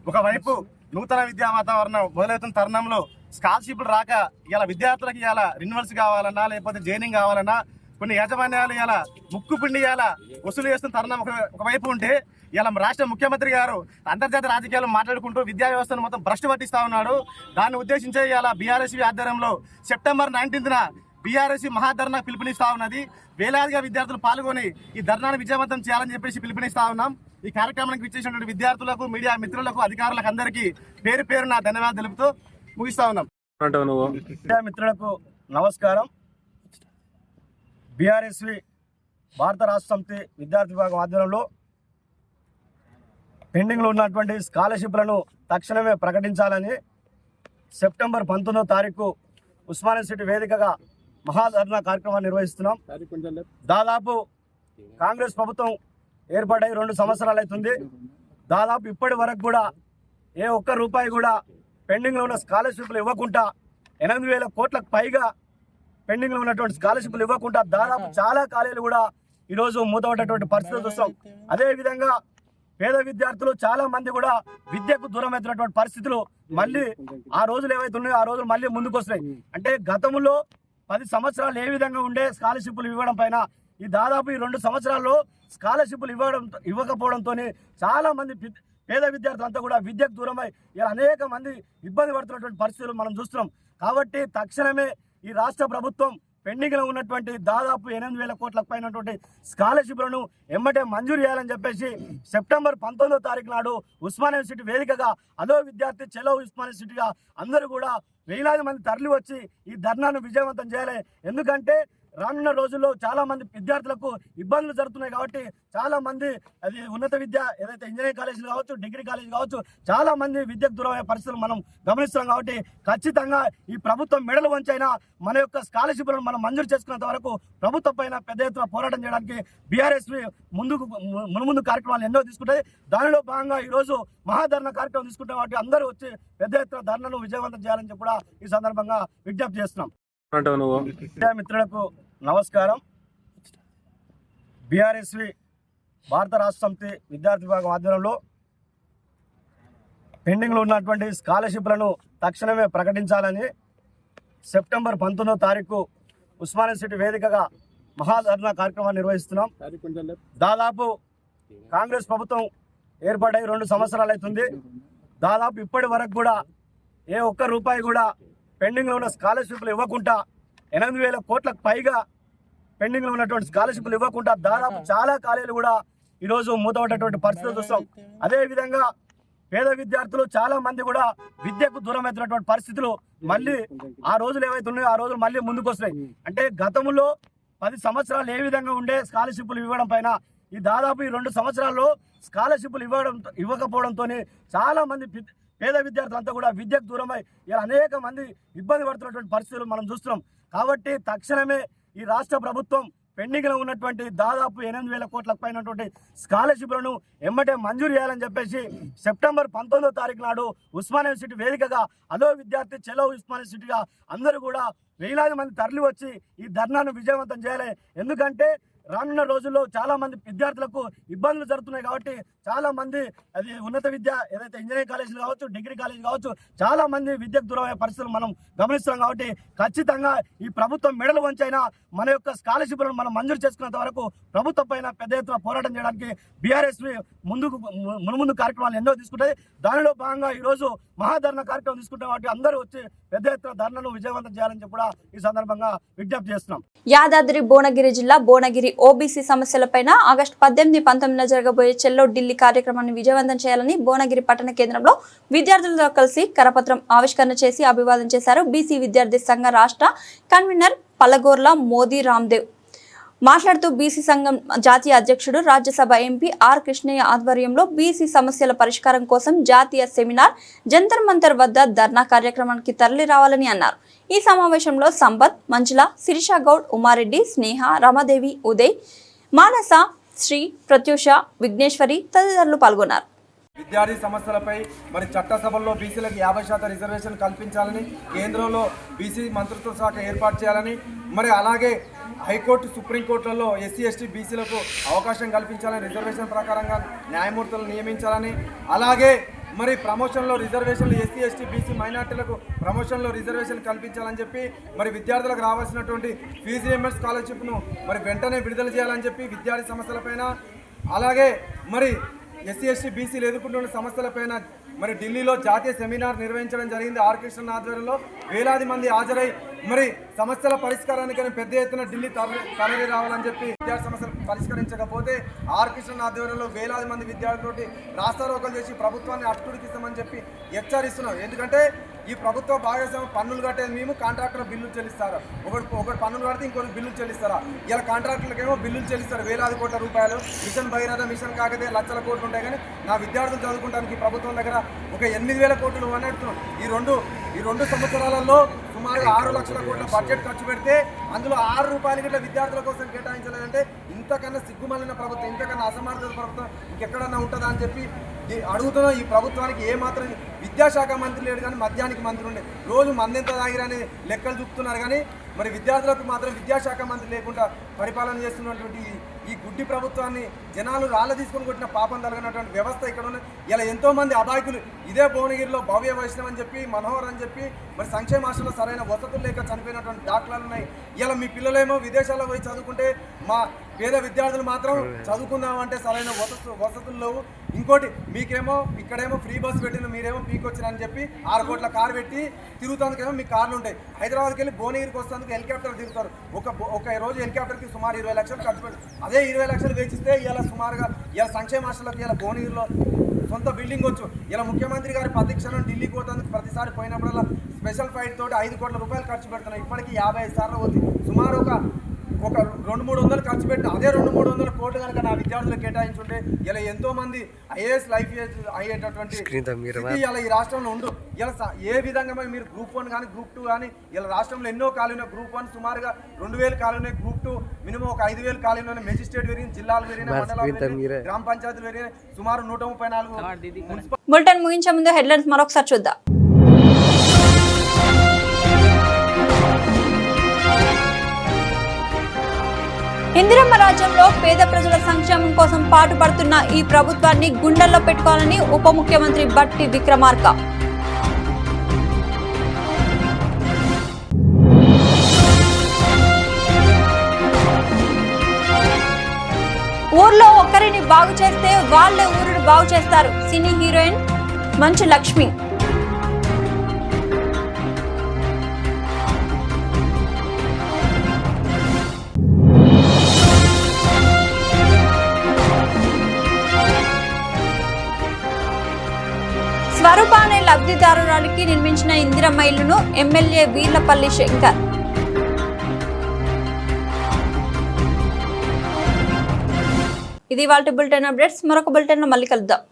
ఒకవైపు నూతన విద్యా వాతావరణం మొదలవుతున్న తరుణంలో స్కాలర్షిప్లు రాక ఇలా విద్యార్థులకు ఇలా రిన్యూవల్స్ కావాలన్నా లేకపోతే జైనింగ్ కావాలన్నా కొన్ని యాజమాన్యాలు ఇలా ముక్కు పిండి ఇలా వసూలు చేస్తున్న తరుణం ఒకవైపు ఉంటే ఇలా రాష్ట్ర ముఖ్యమంత్రి గారు అంతర్జాతీయ రాజకీయాలు మాట్లాడుకుంటూ విద్యా వ్యవస్థను మొత్తం భ్రష్టు పట్టిస్తా ఉన్నాడు. దాన్ని ఉద్దేశించే ఇలా బీఆర్ఎస్వి ఆధ్వర్యంలో సెప్టెంబర్ 19న బీఆర్ఎస్వి మహాధర్నా పిలుపునిస్తా ఉన్నది. వేలాదిగా విద్యార్థులు పాల్గొని ఈ ధర్నాను విజయవంతం చేయాలని చెప్పేసి పిలుపునిస్తా ఉన్నాం. ఈ కార్యక్రమానికి విచ్చేసినటువంటి విద్యార్థులకు, మీడియా మిత్రులకు, అధికారులకు అందరికీ పేరు పేరున ధన్యవాదాలు తెలుపుతూ ముగిస్తా ఉన్నాం. మీడియా మిత్రులకు నమస్కారం. బీఆర్ఎస్వి భారత రాష్ట్ర సమితి విద్యార్థి విభాగం ఆధ్వర్యంలో పెండింగ్లో ఉన్నటువంటి స్కాలర్షిప్లను తక్షణమే ప్రకటించాలని సెప్టెంబర్ 19వ తారీఖు ఉస్మానియా యూనివర్సిటీ వేదికగా మహాధర్నా కార్యక్రమాన్ని నిర్వహిస్తున్నాం. దాదాపు కాంగ్రెస్ ప్రభుత్వం ఏర్పడై 2 సంవత్సరాలు అవుతుంది. దాదాపు ఇప్పటి వరకు కూడా ఏ ఒక్క రూపాయి కూడా పెండింగ్లో ఉన్న స్కాలర్షిప్లు ఇవ్వకుండా 8,000 కోట్లకు పైగా పెండింగ్లో ఉన్నటువంటి స్కాలర్షిప్లు ఇవ్వకుండా దాదాపు చాలా కాలేజీలు కూడా ఈరోజు మూతపడ్డటువంటి పరిస్థితులు చూస్తాం. అదేవిధంగా పేద విద్యార్థులు చాలా మంది కూడా విద్యకు దూరం అవుతున్నటువంటి పరిస్థితులు మళ్ళీ ఆ రోజులు ఏవైతే ఉన్నాయో ఆ రోజులు మళ్ళీ ముందుకు వస్తున్నాయి. అంటే గతంలో 10 సంవత్సరాలు ఏ విధంగా ఉండే స్కాలర్షిప్లు ఇవ్వడం పైన ఈ దాదాపు ఈ 2 సంవత్సరాల్లో స్కాలర్షిప్లు ఇవ్వకపోవడంతో చాలా మంది పేద విద్యార్థులంతా కూడా విద్యకు దూరమై ఇలా అనేక మంది ఇబ్బంది పడుతున్నటువంటి పరిస్థితులు మనం చూస్తున్నాం. కాబట్టి తక్షణమే ఈ రాష్ట్ర ప్రభుత్వం పెండింగ్లో ఉన్నటువంటి దాదాపు 8,000 కోట్లకు పైనటువంటి స్కాలర్షిప్లను ఎమ్మటే మంజూరు చేయాలని చెప్పేసి సెప్టెంబర్ 19వ తారీఖు నాడు ఉస్మానియా యూనివర్సిటీ వేదికగా అదో విద్యార్థి చెలో ఉస్మానియా యూనివర్సిటీగా అందరూ కూడా వేలాది మంది తరలి వచ్చి ఈ ధర్నాను విజయవంతం చేయాలి. ఎందుకంటే రానున్న రోజుల్లో చాలా మంది విద్యార్థులకు ఇబ్బందులు జరుగుతున్నాయి కాబట్టి చాలా మంది అది ఉన్నత విద్య ఏదైతే ఇంజనీరింగ్ కాలేజీలు కావచ్చు, డిగ్రీ కాలేజీ కావచ్చు, చాలా మంది విద్యకు దూరమయ్యే పరిస్థితులు మనం గమనిస్తున్నాం. కాబట్టి ఖచ్చితంగా ఈ ప్రభుత్వం మెడలు వంచైనా మన యొక్క స్కాలర్షిప్లను మనం మంజూరు చేసుకున్నంత వరకు ప్రభుత్వం పైన పెద్ద ఎత్తున పోరాటం చేయడానికి బీఆర్ఎస్వి ముందు కార్యక్రమాలు ఎన్నో తీసుకుంటాయి. దానిలో భాగంగా ఈరోజు మహాధర్నా కార్యక్రమం తీసుకుంటాం. కాబట్టి అందరూ వచ్చి పెద్ద ఎత్తున ధర్నాను విజయవంతం చేయాలని చెప్పి కూడా ఈ సందర్భంగా విజ్ఞప్తి చేస్తున్నాం. మీడియా మిత్రులకు నమస్కారం. బీఆర్ఎస్వి భారత రాష్ట్ర సమితి విద్యార్థి విభాగం ఆధ్వర్యంలో పెండింగ్లో ఉన్నటువంటి స్కాలర్షిప్లను తక్షణమే ప్రకటించాలని సెప్టెంబర్ 19వ తారీఖు ఉస్మానియా యూనివర్సిటీ వేదికగా మహాధర్నా కార్యక్రమాన్ని నిర్వహిస్తున్నాం. దాదాపు కాంగ్రెస్ ప్రభుత్వం ఏర్పడై 2 సంవత్సరాలు అవుతుంది. దాదాపు ఇప్పటి వరకు కూడా ఏ ఒక్క రూపాయి కూడా పెండింగ్లో ఉన్న స్కాలర్షిప్లు ఇవ్వకుండా 8,000 కోట్లకు పైగా పెండింగ్లో ఉన్నటువంటి స్కాలర్షిప్లు ఇవ్వకుండా దాదాపు చాలా కాలేజీలు కూడా ఈరోజు మూతపడ్డటువంటి పరిస్థితులు చూస్తాం. అదేవిధంగా పేద విద్యార్థులు చాలా మంది కూడా విద్యకు దూరం అవుతున్నటువంటి పరిస్థితులు మళ్ళీ ఆ రోజులు ఏవైతే ఉన్నాయో ఆ రోజులు మళ్ళీ ముందుకు వస్తున్నాయి. అంటే గతంలో 10 సంవత్సరాలు ఏ విధంగా ఉండే స్కాలర్షిప్లు ఇవ్వడం పైన ఈ దాదాపు ఈ 2 సంవత్సరాల్లో స్కాలర్షిప్లు ఇవ్వకపోవడంతో చాలా మంది పేద విద్యార్థులంతా కూడా విద్యకు దూరమై ఇలా అనేక మంది ఇబ్బంది పడుతున్నటువంటి పరిస్థితులు మనం చూస్తున్నాం. కాబట్టి తక్షణమే ఈ రాష్ట్ర ప్రభుత్వం పెండింగ్లో ఉన్నటువంటి దాదాపు 8,000 కోట్లకు పైనటువంటి స్కాలర్షిప్లను ఎమ్మటే మంజూరు చేయాలని చెప్పేసి సెప్టెంబర్ 19వ తారీఖు నాడు ఉస్మానియా యూనివర్సిటీ వేదికగా అదో విద్యార్థి చెలో ఉస్మానియా యూనివర్సిటీగా అందరూ కూడా వేలాది మంది తరలి వచ్చి ఈ ధర్నాను విజయవంతం చేయాలి. ఎందుకంటే రానున్న రోజుల్లో చాలా మంది విద్యార్థులకు ఇబ్బందులు జరుగుతున్నాయి కాబట్టి చాలా మంది అది ఉన్నత విద్య ఏదైతే ఇంజనీరింగ్ కాలేజీలు కావచ్చు, డిగ్రీ కాలేజీ కావచ్చు, చాలా మంది విద్యకు దూరమయ్యే పరిస్థితులు మనం గమనిస్తున్నాం. కాబట్టి ఖచ్చితంగా ఈ ప్రభుత్వం మెడలు వంచైనా మన యొక్క స్కాలర్షిప్లను మనం మంజూరు చేసుకున్నంత వరకు ప్రభుత్వం పైన పెద్ద ఎత్తున పోరాటం చేయడానికి బీఆర్ఎస్ ముందు కార్యక్రమాలు ఎన్నో తీసుకుంటాయి. దానిలో భాగంగా ఈరోజు మహాధరణ కార్యక్రమం తీసుకుంటాం. కాబట్టి అందరూ వచ్చి పెద్ద ఎత్తున ధర్నాను విజయవంతం చేయాలని చెప్పి కూడా ఈ సందర్భంగా విజ్ఞప్తి చేస్తున్నాం. యాదాద్రి భువనగిరి జిల్లా భువనగిరి ఓబీసీ సమస్యలపైన ఆగస్టు 18, 19 జరగబోయే చెల్లో ఢిల్లీ కార్యక్రమాన్ని విజయవంతం చేయాలని భువనగిరి పట్టణ కేంద్రంలో విద్యార్థులతో కలిసి కరపత్రం ఆవిష్కరణ చేసి అభివాదం చేశారు బీసీ విద్యార్థి సంఘ రాష్ట్ర కన్వీనర్ పల్లగోర్ల మోదీ రామ్దేవ్. మాట్లాడుతూ బీసీ సంఘం జాతీయ అధ్యక్షుడు, రాజ్యసభ ఎంపీ ఆర్ కృష్ణయ్య ఆధ్వర్యంలో బీసీ సమస్యల పరిష్కారం కోసం జాతీయ సెమినార్ జంతర్ మంతర్ వద్ద ధర్నా కార్యక్రమానికి తరలి రావాలని అన్నారు. ఈ సమావేశంలో సంపత్, మంజుల, శిరీష గౌడ్, ఉమారెడ్డి, స్నేహ, రమాదేవి, ఉదయ్, మానస, శ్రీ, ప్రత్యూష, విఘ్నేశ్వరి తదితరులు పాల్గొన్నారు. విద్యార్థి సమస్యలపై మరి చట్టసభల్లో బీసీలకు 50% రిజర్వేషన్ కల్పించాలని, కేంద్రంలో బీసీ మంత్రిత్వ శాఖ ఏర్పాటు చేయాలని, మరి అలాగే హైకోర్టు, సుప్రీంకోర్టులలో ఎస్సీ, ఎస్టీ, బీసీలకు అవకాశం కల్పించాలని, రిజర్వేషన్ ప్రకారంగా న్యాయమూర్తులను నియమించాలని, అలాగే మరి ప్రమోషన్లో రిజర్వేషన్లు ఎస్సీ, ఎస్టీ, బీసీ మైనార్టీలకు ప్రమోషన్లో రిజర్వేషన్ కల్పించాలని చెప్పి, మరి విద్యార్థులకు రావాల్సినటువంటి ఫీజు రియంబర్స్మెంట్ స్కాలర్షిప్ను మరి వెంటనే విడుదల చేయాలని చెప్పి విద్యార్థి సమస్యలపైన, అలాగే మరి ఎస్సీ, ఎస్టీ, బీసీలు ఎదుర్కొంటున్న సమస్యలపైన మరి ఢిల్లీలో జాతీయ సెమినార్ నిర్వహించడం జరిగింది. ఆర్ కృష్ణ ఆధ్వర్యంలో వేలాది మంది హాజరై మరి సమస్యల పరిష్కారానికి పెద్ద ఎత్తున ఢిల్లీ తరలి రావాలని చెప్పి, విద్యార్థి సమస్యలు పరిష్కరించకపోతే ఆర్ కృష్ణ ఆధ్వర్యంలో వేలాది మంది విద్యార్థులతోటి రాస్తారోకలు చేసి ప్రభుత్వాన్ని అట్టుడికిస్తామని చెప్పి హెచ్చరిస్తున్నారు. ఎందుకంటే ఈ ప్రభుత్వ భాగస్వామ్యం పన్నులు కట్టేది మేము, కాంట్రాక్టర్ బిల్లులు చెల్లిస్తారా, ఒకటి పన్నులు కడితే ఇంకొకటి బిల్లులు చెల్లిస్తారా? ఇలా కాంట్రాక్టర్లకేమో బిల్లులు చెల్లిస్తారు వేలాది కోట్ల రూపాయలు. మిషన్ భగీరథ, మిషన్ కాకతే లక్షల కోట్లు ఉంటాయి, కానీ నా విద్యార్థులు చదువుకోవడానికి ప్రభుత్వం దగ్గర ఒక 8,000 కోట్లు అన్నట్టున్నాం. ఈ రెండు సంవత్సరాలలో సుమారుగా 6 లక్షల కోట్ల బడ్జెట్ ఖర్చు పెడితే అందులో 6 రూపాయలు గిట్ల విద్యార్థుల కోసం కేటాయించలేదంటే ఇంతకన్నా సిగ్గుమలిన ప్రభుత్వం, ఇంతకన్నా అసమర్థత ప్రభుత్వం ఇంకెక్కడన్నా ఉంటుందా అని చెప్పి అడుగుతున్నాం. ఈ ప్రభుత్వానికి ఏమాత్రం విద్యాశాఖ మంత్రి లేడు, కానీ మద్యానికి మంత్రి ఉండే, రోజు మందెంత తాగిరని లెక్కలు చూపుతున్నారు, కానీ మరి విద్యార్థులకు మాత్రం విద్యాశాఖ మంత్రి లేకుండా పరిపాలన చేస్తున్నటువంటి ఈ గుడ్డి ప్రభుత్వాన్ని జనాలు రాళ్ళ తీసుకొని కొట్టిన పాపం తగినటువంటి వ్యవస్థ ఇక్కడ ఉంది. ఇలా ఎంతోమంది అబాయకులు ఇదే భువనగిరిలో భవ్య వైష్ణవ్ అని చెప్పి, మనోహర్ అని చెప్పి మరి సంక్షేమ హాస్టల్లో సరైన వసతులు లేక చనిపోయినటువంటి డాక్టర్లు ఉన్నాయి. ఇలా మీ పిల్లలేమో విదేశాల్లో పోయి చదువుకుంటే మా పేద విద్యార్థులు మాత్రం చదువుకుందామంటే సరైన వసతులు లేవు. ఇంకోటి మీకేమో ఇక్కడేమో ఫ్రీ బస్ పెట్టిన, మీరేమో పీకొచ్చిరని చెప్పి 6 కోట్ల కారు పెట్టి తిరుగుతానికేమో మీ కార్లు ఉంటాయి. హైదరాబాద్కి వెళ్ళి భువనగిరికి వస్తానికి హెలికాప్టర్ తిరుగుతారు. ఒక రోజు హెలికాప్టర్కి సుమారు 20 లక్షలు ఖర్చు పెడతారు. అదే 20 లక్షలు వేచిస్తే ఇలా సుమారుగా ఇలా సంక్షేమ హాస్టల్కి ఇలా భువనగిరిలో సొంత బిల్డింగ్ వచ్చు. ఇలా ముఖ్యమంత్రి గారి ప్రతిక్షణం ఢిల్లీకి పోతానికి ప్రతిసారి పోయినప్పుడల్లా స్పెషల్ ఫ్లైట్ తోటి 5 కోట్ల రూపాయలు ఖర్చు పెడుతున్నాయి. ఇప్పటికీ 55 సార్లు పోతుంది. సుమారు ఒక 200-300 ఖర్చు పెట్టి అదే 200-300 కోట్లు కనుక నా విద్యార్థులకు కేటాయించుంటే ఇలా ఎంతో మంది ఐఏఎస్ లైఫ్ అయ్యేటటువంటి ఇలా ఈ రాష్ట్రంలో ఉండు. ఇలా ఏ విధంగా మీరు గ్రూప్ 1 కానీ గ్రూప్ 2 కానీ ఇలా రాష్ట్రంలో ఎన్నో ఖాళీ ఉన్నాయి. గ్రూప్ 1 సుమారుగా 2,000 ఖాళీ ఉన్నాయి. గ్రూప్ 2 మినిమం ఒక 5,000 ఖాళీ ఉన్నాయి. మెజిస్ట్రేట్ పెరిగింది, జిల్లాలు పెరిగినాయి, మండలాలు పెరిగినాయి, గ్రామ పంచాయతీలు పెరిగినాయి. సుమారు 134 మున్సిపల్. బులెటిన్ ముగించే ముందు హెడ్లైన్స్ మరొకసారి చూద్దాం. ఇందిరమ్మ రాజ్యంలో పేద ప్రజల సంక్షేమం కోసం పాటుపడుతున్న ఈ ప్రభుత్వాన్ని గుండెల్లో పెట్టుకోవాలని ఉప ముఖ్యమంత్రి బట్టి విక్రమార్క. ఊర్లో ఒకరిని బాగు చేస్తే వాళ్ళే ఊరిని బాగు చేస్తారు. సినీ హీరోయిన్ మంచు లక్ష్మి. స్వరూప అనే లబ్ధిదారురాలికి నిర్మించిన ఇందిరమ్మ ఇల్లును ఎమ్మెల్యే వీర్లపల్లి శంకర్. ఇది వాళ్ళ బులెటిన్ అప్డేట్స్. మరొక బులెటిన్ లో మళ్ళీ కలుద్దాం.